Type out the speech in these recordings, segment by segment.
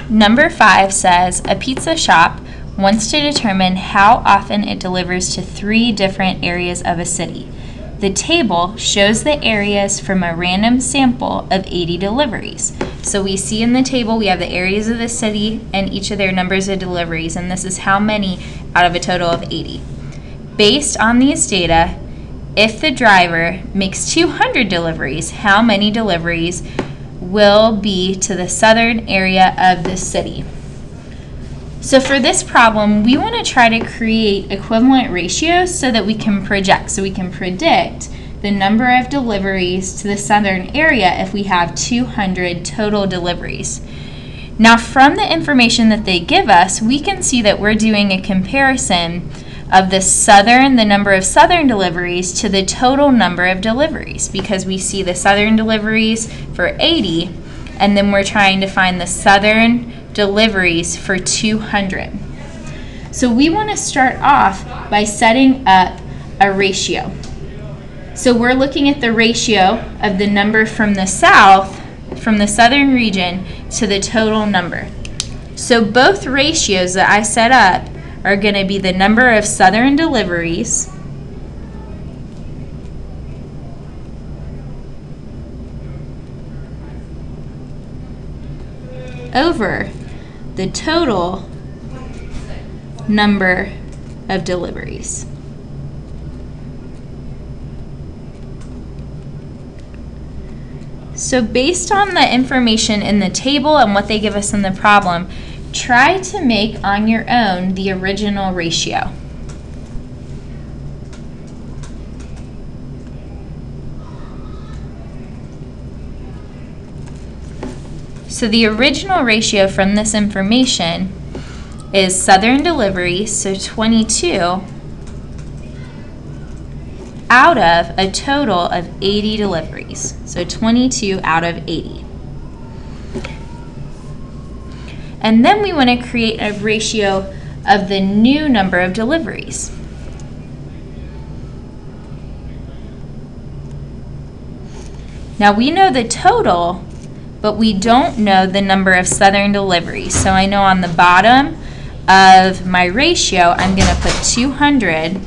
Number 5 says a pizza shop wants to determine how often it delivers to 3 different areas of a city. The table shows the areas from a random sample of 80 deliveries. So we see in the table we have the areas of the city and each of their numbers of deliveries, and this is how many out of a total of 80. Based on these data, if the driver makes 200 deliveries, how many deliveries will be to the southern area of the city? So for this problem, we want to try to create equivalent ratios so that we can project, so we can predict the number of deliveries to the southern area if we have 200 total deliveries. Now from the information that they give us, we can see that we're doing a comparison of the number of southern deliveries to the total number of deliveries, because we see the southern deliveries for 80, and then we're trying to find the southern deliveries for 200. So we want to start off by setting up a ratio. So we're looking at the ratio of the number from the south, from the southern region, to the total number. So both ratios that I set up are going to be the number of southern deliveries over the total number of deliveries. So based on the information in the table and what they give us in the problem, try to make on your own the original ratio. So the original ratio from this information is southern deliveries, so 22, out of a total of 80 deliveries. So 22 out of 80. And then we want to create a ratio of the new number of deliveries. Now we know the total, but we don't know the number of southern deliveries. So I know on the bottom of my ratio, I'm going to put 200,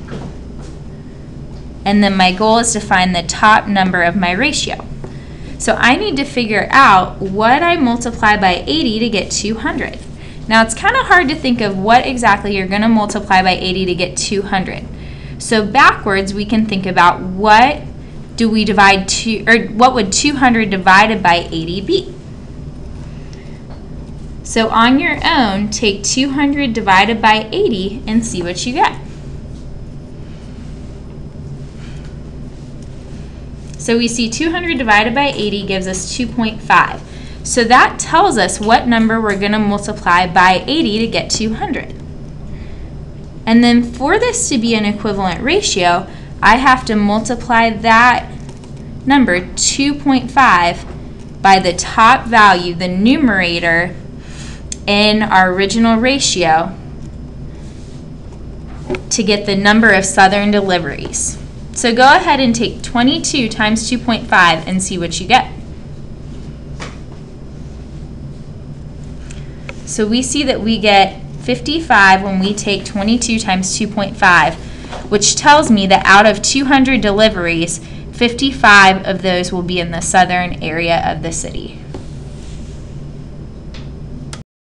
and then my goal is to find the top number of my ratio. So I need to figure out what I multiply by 80 to get 200. Now it's kind of hard to think of what exactly you're going to multiply by 80 to get 200. So backwards, we can think about what would 200 divided by 80 be? So on your own, take 200 divided by 80 and see what you get. So we see 200 divided by 80 gives us 2.5. So that tells us what number we're going to multiply by 80 to get 200. And then for this to be an equivalent ratio, I have to multiply that number, 2.5, by the top value, the numerator, in our original ratio to get the number of southern deliveries. So go ahead and take 22 times 2.5 and see what you get. So we see that we get 55 when we take 22 times 2.5, which tells me that out of 200 deliveries, 55 of those will be in the southern area of the city.